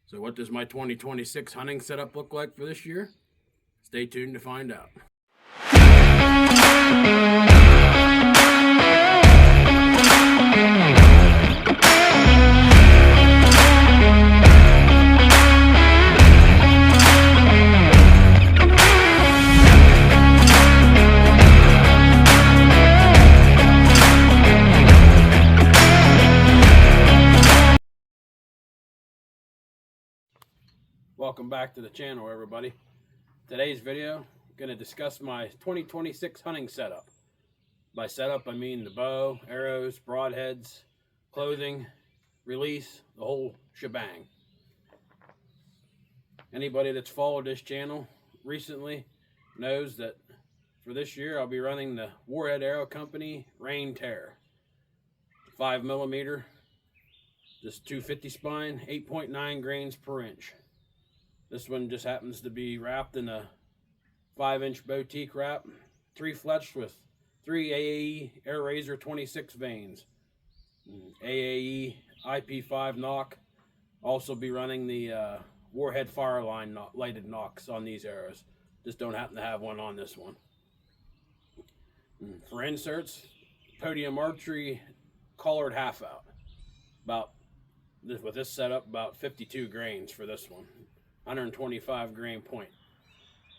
So what does my 2026 hunting setup look like for this year? Stay tuned to find out. Welcome back to the channel, everybody. Today's video, I'm going to discuss my 2026 hunting setup. By setup, I mean the bow, arrows, broadheads, clothing, release, the whole shebang. Anybody that's followed this channel recently knows that for this year, I'll be running the Warhead Arrow Company Rain Terror. 5mm, just 250 spine, 8.9 grains per inch. This one just happens to be wrapped in a 5-inch boutique wrap, 3 fletched with 3 AAE Air Razor 26 vanes. AAE IP5 knock. Also be running the Warhead Fireline lighted knocks on these arrows. Just don't happen to have one on this one. For inserts, Podium Archery collared half out. With this setup, about 52 grains for this one. 125 grain point.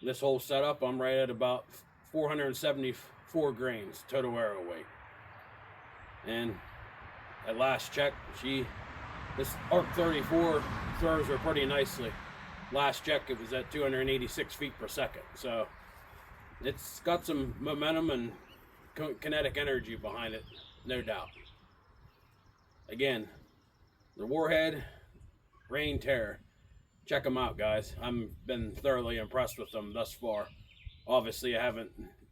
This whole setup, I'm right at about 474 grains total arrow weight. And at last check, this ARC 34 throws her pretty nicely. Last check, it was at 286 feet per second. So it's got some momentum and kinetic energy behind it, no doubt. Again, the Warhead Rain Terror. Check them out, guys. I've been thoroughly impressed with them thus far. Obviously, I haven't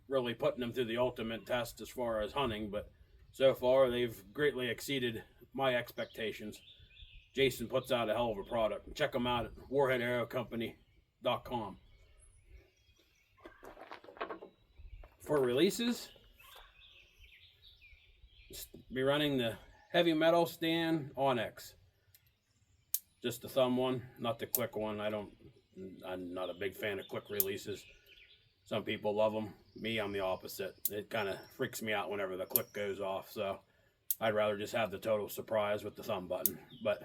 really put them through the ultimate test as far as hunting, but so far they've greatly exceeded my expectations. Jason puts out a hell of a product. Check them out at warheadarrowcompany.com. For releases, be running the Heavy Metal Stand Onyx. Just the thumb one, not the click one. I'm not a big fan of quick releases. Some people love them. Me, I'm the opposite. It kind of freaks me out whenever the click goes off. So I'd rather just have the total surprise with the thumb button. But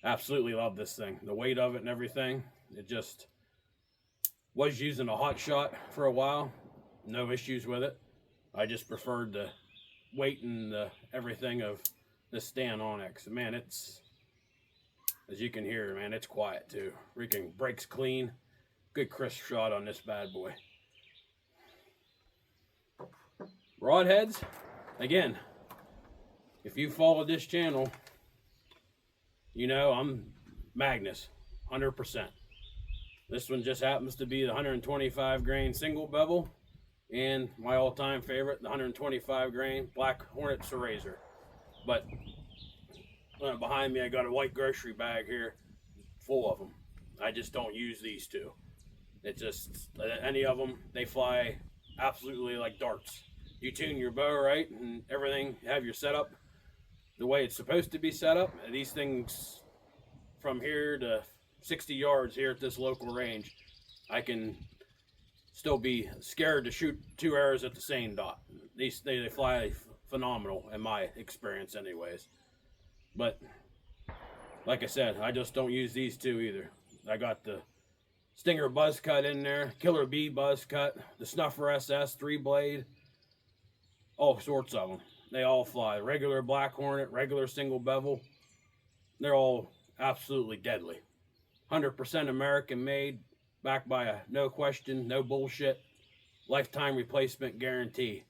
absolutely love this thing. The weight of it and everything. It just was using a hot shot for a while. No issues with it. I just preferred the weight and the everything of the Stand Onyx. Man, it's... As you can hear, man, it's quiet too. Freaking breaks clean. Good crisp shot on this bad boy. Broadheads, again, if you follow this channel, you know I'm Magnus, 100%. This one just happens to be the 125 grain single bevel, and my all-time favorite, the 125 grain Black Hornet Razor. But behind me, I got a white grocery bag here full of them. I just don't use these two. It's just, any of them, they fly absolutely like darts. You tune your bow right and everything, have your setup the way it's supposed to be set up. These things, from here to 60 yards here at this local range, I can still be scared to shoot 2 arrows at the same dot. They fly phenomenal in my experience anyways. But like I said, I just don't use these two either. I got the Stinger Buzz Cut in there, Killer Bee Buzz Cut, the Snuffer SS 3-blade, all sorts of them. They all fly. Regular Black Hornet, regular single bevel. They're all absolutely deadly. 100% American made, backed by a no question, no bullshit, lifetime replacement guarantee.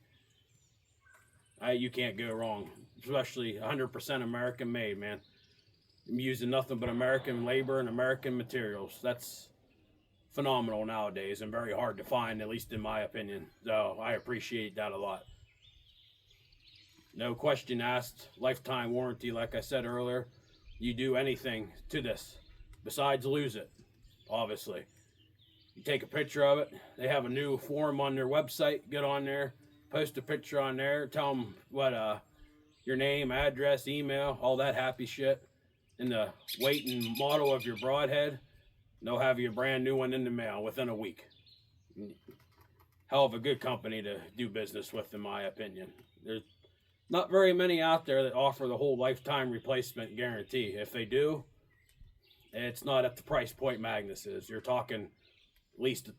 You can't go wrong. Especially 100% American made, man. I'm using nothing but American labor and American materials. That's phenomenal nowadays and very hard to find, at least in my opinion. So I appreciate that a lot. No question asked, lifetime warranty, like I said earlier. You do anything to this besides lose it, obviously. You take a picture of it. They have a new form on their website. Get on there, post a picture on there, tell them what your name, address, email, all that happy shit. and the weight and model of your broadhead, they'll have you a brand new one in the mail within a week. Hell of a good company to do business with, in my opinion. There's not very many out there that offer the whole lifetime replacement guarantee. If they do, it's not at the price point Magnus is. You're talking at least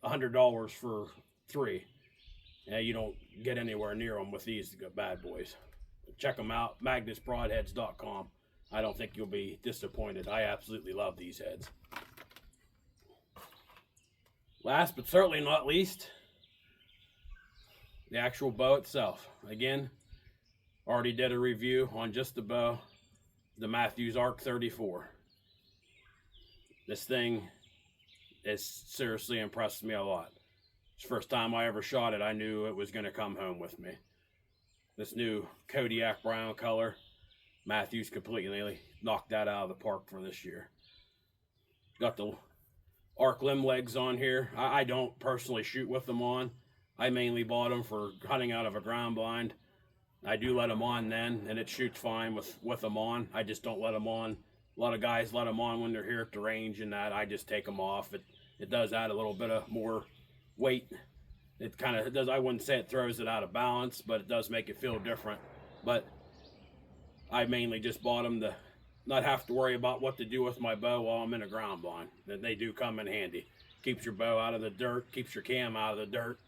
$100 for 3. Yeah, you don't get anywhere near them with these bad boys. Check them out, magnusbroadheads.com. I don't think you'll be disappointed. I absolutely love these heads. Last but certainly not least, the actual bow itself. Again, already did a review on just the bow, the Mathews Arc 34. This thing has seriously impressed me a lot. It's the first time I ever shot it, I knew it was going to come home with me. This new Kodiak brown color, Mathews completely knocked that out of the park for this year. Got the arc limb legs on here. I don't personally shoot with them on. I mainly bought them for hunting out of a ground blind. I do let them on then, and it shoots fine with them on. I just don't let them on. A lot of guys let them on when they're here at the range and that. I just take them off. It does add a little bit of more weight. It kind of does. I wouldn't say it throws it out of balance, but it does make it feel different. But I mainly just bought them to not have to worry about what to do with my bow while I'm in a ground blind. And they do come in handy. Keeps your bow out of the dirt, keeps your cam out of the dirt.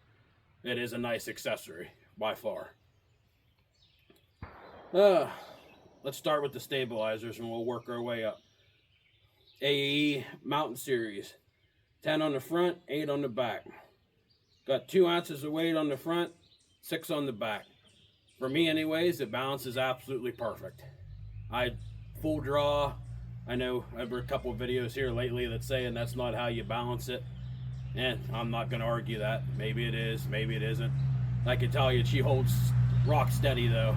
It is a nice accessory, by far. Let's start with the stabilizers and we'll work our way up. AE Mountain Series. 10 on the front, 8 on the back. Got 2 ounces of weight on the front, 6 on the back. For me anyways, the balance is absolutely perfect. I full draw. I know I've heard a couple of videos here lately that's saying that's not how you balance it. And I'm not going to argue that. Maybe it is, maybe it isn't. I can tell you she holds rock steady though.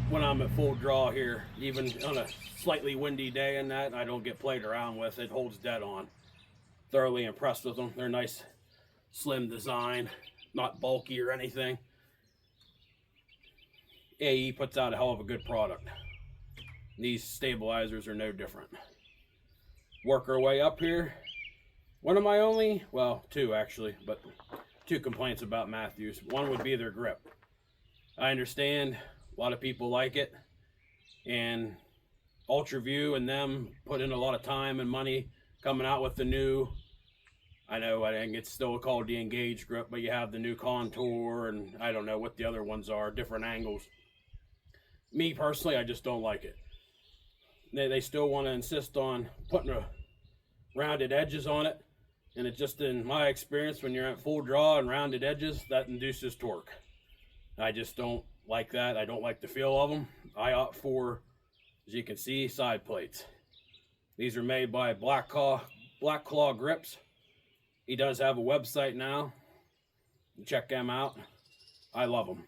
When I'm at full draw here, even on a slightly windy day and that, I don't get played around with. It holds dead on. Thoroughly impressed with them. They're nice, slim design, not bulky or anything. AE puts out a hell of a good product. These stabilizers are no different. Work our way up here. One of my only, well, 2 actually, but 2 complaints about Mathews. One would be their grip. I understand a lot of people like it, and UltraView and them put in a lot of time and money coming out with the new, I think it's still called the Engage grip, but you have the new Contour, and I don't know what the other ones are, different angles. Me personally, I just don't like it. They still want to insist on putting a rounded edges on it, and it just, in my experience, when you're at full draw and rounded edges, that induces torque. I just don't like that. I don't like the feel of them. I opt for, as you can see, side plates. These are made by Black Claw Grips. He does have a website now. Check them out. I love them.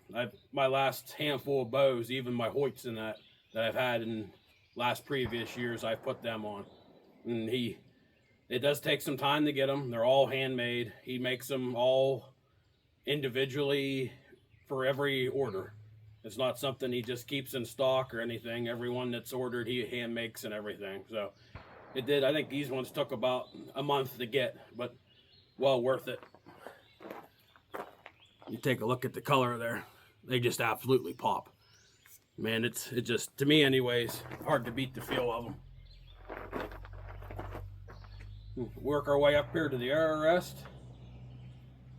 My last handful of bows, even my Hoyts and that I've had in previous years, I've put them on. And it does take some time to get them. They're all handmade. He makes them all individually for every order. It's not something he just keeps in stock or anything. Everyone that's ordered, he hand makes and everything. So it did. I think these ones took about a month to get, but well worth it. You take a look at the color there. They just absolutely pop. Man, it just, to me anyways, hard to beat the feel of them. Work our way up here to the arrow rest.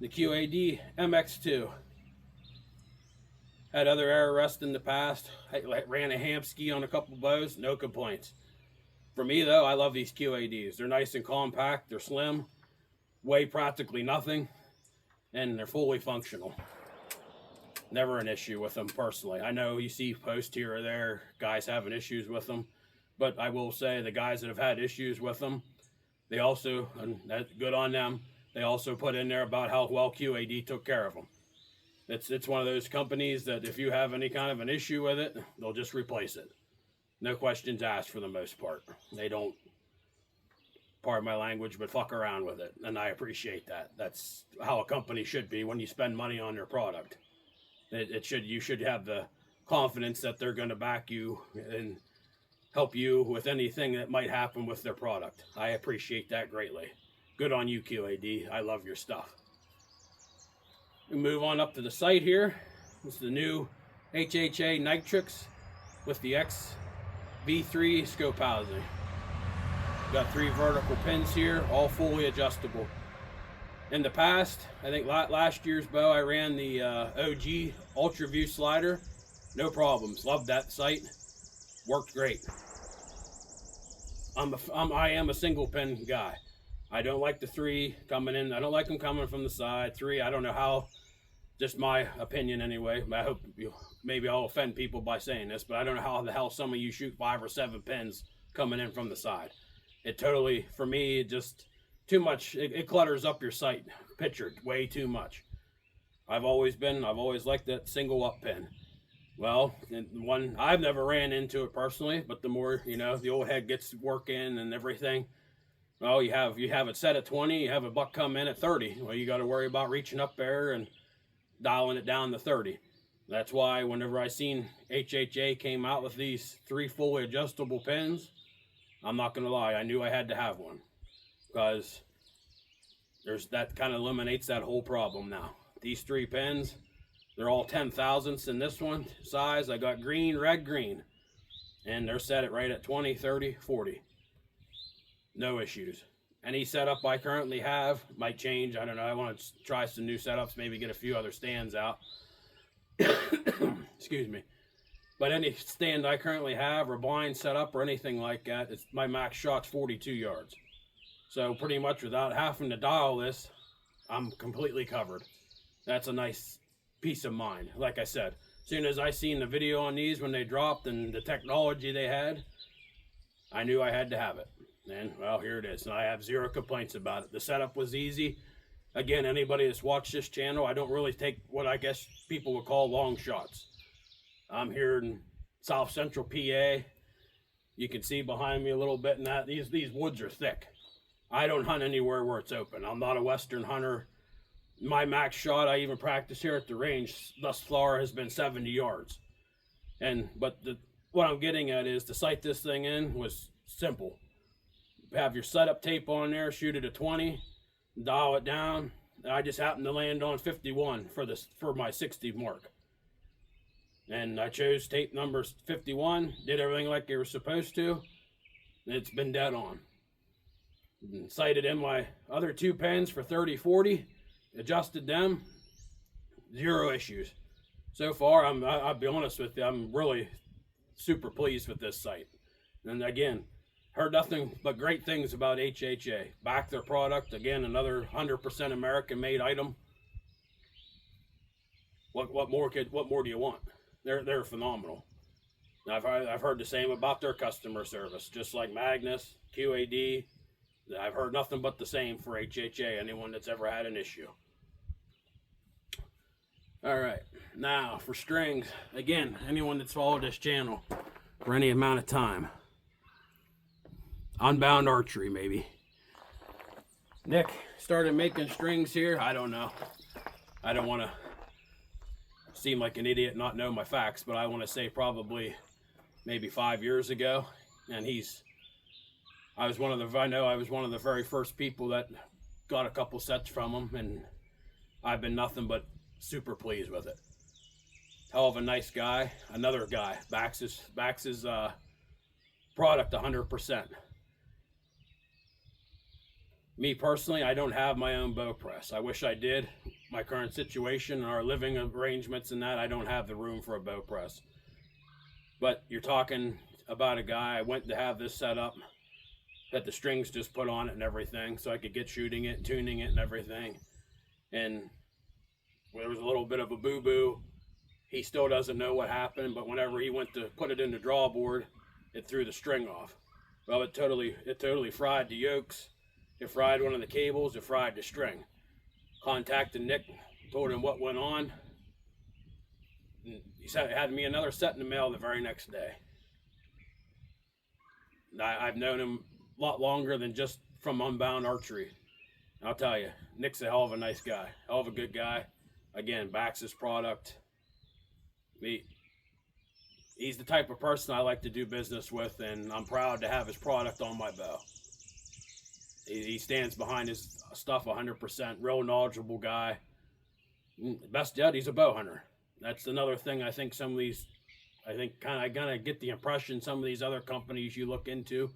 The QAD MX2. Had other arrow rests in the past. I ran a Hamsky on a couple bows, no complaints. For me though, I love these QADs. They're nice and compact, they're slim, weigh practically nothing, and they're fully functional. Never an issue with them personally. I know you see posts here or there, guys having issues with them, but I will say the guys that have had issues with them, they also, and that's good on them, they also put in there about how well QAD took care of them. It's one of those companies that if you have any kind of an issue with it, they'll just replace it. No questions asked for the most part. They don't, pardon my language, but fuck around with it. And I appreciate that. That's how a company should be when you spend money on their product. You should have the confidence that they're going to back you and help you with anything that might happen with their product. I appreciate that greatly. Good on you, QAD. I love your stuff. We move on up to the site here. This is the new HHA Nitrix with the XV3 scope housing. Got 3 vertical pins here, all fully adjustable. In the past, I think last year's bow, I ran the OG Ultra View slider. No problems. Loved that sight. Worked great. I am a single pin guy. I don't like the 3 coming in. I don't like them coming from the side. 3, I don't know how. Just my opinion anyway. I hope maybe I'll offend people by saying this, but I don't know how the hell some of you shoot 5 or 7 pins coming in from the side. It totally, for me, it just too much. It clutters up your sight picture way too much. I've always liked that single up pin. Well, one I've never ran into it personally, but the more, you know, the old head gets working and everything. Well, you have it set at 20, you have a buck come in at 30. Well, you got to worry about reaching up there and dialing it down to 30. That's why whenever I seen HHA came out with these 3 fully adjustable pins, I'm not gonna lie, I knew I had to have one, because that kind of eliminates that whole problem now. These 3 pins, they're all 10,000ths in this one size. I got green, red, green, and they're set it right at 20, 30, 40. No issues. Any setup I currently have might change. I don't know. I want to try some new setups, maybe get a few other stands out. Excuse me. But any stand I currently have or blind setup or anything like that, my max shot's 42 yards. So pretty much without having to dial this, I'm completely covered. That's a nice peace of mind. Like I said, as soon as I seen the video on these when they dropped and the technology they had, I knew I had to have it. And well, here it is. And I have 0 complaints about it. The setup was easy. Again, anybody that's watched this channel, I don't really take what I guess people would call long shots. I'm here in South Central PA. You can see behind me a little bit, and that these woods are thick. I don't hunt anywhere where it's open. I'm not a Western hunter. My max shot I even practice here at the range thus far has been 70 yards. But what I'm getting at is to sight this thing in was simple. Have your setup tape on there, shoot it at 20, dial it down. I just happened to land on 51 for my 60 mark. And I chose tape number 51, did everything like they were supposed to, and it's been dead on. And sighted in my other 2 pens for 30, 40, adjusted them, 0 issues. So far, I'll be honest with you, I'm really super pleased with this sight. And again, heard nothing but great things about HHA. Back their product, again, another 100% American-made item. What more do you want? They're phenomenal. I've heard the same about their customer service, just like Magnus, QAD. I've heard nothing but the same for HHA, anyone that's ever had an issue. All right, now for strings. Again, anyone that's followed this channel for any amount of time. Unbound Archery, maybe. Nick started making strings here. I don't know. I don't want to seem like an idiot, not know my facts, but I want to say probably maybe 5 years ago. And I was one of the very first people that got a couple sets from him, and I've been nothing but super pleased with it. Hell of a nice guy. Another guy backs his product 100%. Me personally, I don't have my own bow press. I wish I did. My current situation, our living arrangements and that, I don't have the room for a bow press. But you're talking about a guy, I went to have this set up, that the strings just put on it and everything, so I could get shooting it, tuning it and everything. And there was a little bit of a boo-boo. He still doesn't know what happened, but whenever he went to put it in the draw board, it threw the string off. Well, it totally fried the yokes. It fried one of the cables, it fried the string. Contacted Nick, told him what went on. And he had me another set in the mail the very next day. I've known him a lot longer than just from Unbound Archery. I'll tell you, Nick's a hell of a nice guy, hell of a good guy. Again, backs his product. he's the type of person I like to do business with, and I'm proud to have his product on my bow. He stands behind his stuff 100%. Real knowledgeable guy. Best yet, he's a bow hunter. That's another thing I think some of these, kind of gonna get the impression some of these other companies you look into,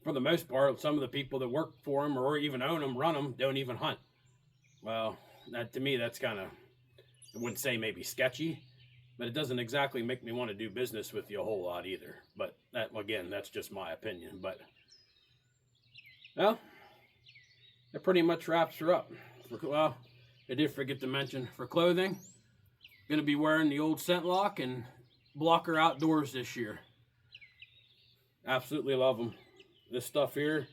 for the most part, some of the people that work for them or even own them, run them, don't even hunt. Well, that to me, that's kind of, I wouldn't say maybe sketchy, but it doesn't exactly make me want to do business with you a whole lot either. But that, again, that's just my opinion. But, well, that pretty much wraps her up. Well, I did forget to mention, for clothing, going to be wearing the old scent lock and blocker outdoors this year. Absolutely love them. This stuff here,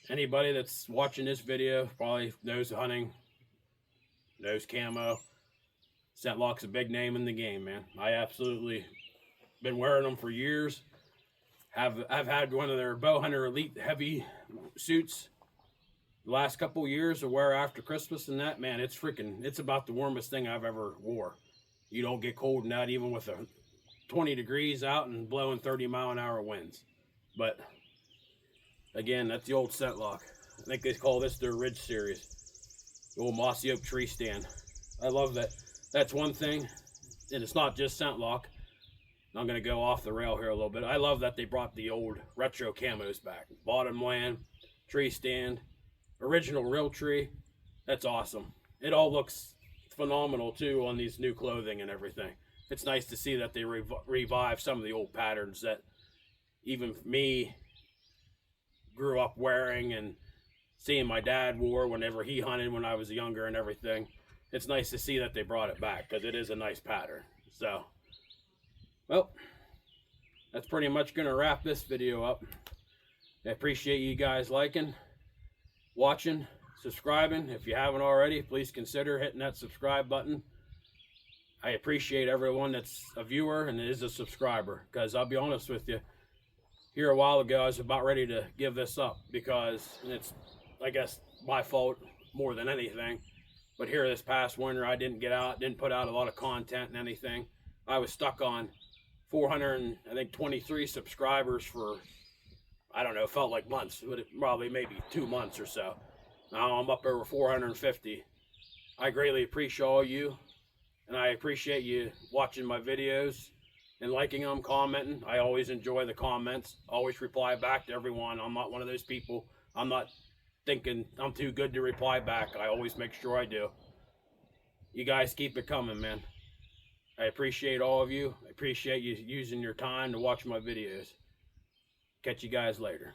anybody that's watching this video probably knows hunting, knows camo. Scent lock's a big name in the game, man. I absolutely been wearing them for years. I've had one of their bow hunter elite heavy suits the last couple years to wear after Christmas, and that, man, it's about the warmest thing I've ever wore. You don't get cold in that, even with a 20 degrees out and blowing 30-mile-an-hour winds. But again, that's the old scent lock. I think they call this their Ridge series. The old mossy oak tree stand. I love that. That's one thing, and it's not just scent lock. I'm going to go off the rail here a little bit. I love that they brought the old retro camos back. Bottomland, tree stand, original real tree. That's awesome. It all looks phenomenal too on these new clothing and everything. It's nice to see that they revive some of the old patterns that even me grew up wearing and seeing my dad wore whenever he hunted when I was younger and everything. It's nice to see that they brought it back because it is a nice pattern. So, well, that's pretty much going to wrap this video up. I appreciate you guys liking, watching, subscribing. If you haven't already, please consider hitting that subscribe button. I appreciate everyone that's a viewer and is a subscriber, because I'll be honest with you, here a while ago I was about ready to give this up because it's, I guess, my fault more than anything. But here this past winter, I didn't get out, didn't put out a lot of content and anything. I was stuck on 423 subscribers for, I don't know, it felt like months, but probably maybe 2 months or so. Now I'm up over 450. I greatly appreciate all you, and I appreciate you watching my videos and liking them, commenting. I always enjoy the comments, always reply back to everyone. I'm not one of those people. I'm not thinking I'm too good to reply back. I always make sure I do. You guys keep it coming, man. I appreciate all of you. I appreciate you using your time to watch my videos. Catch you guys later.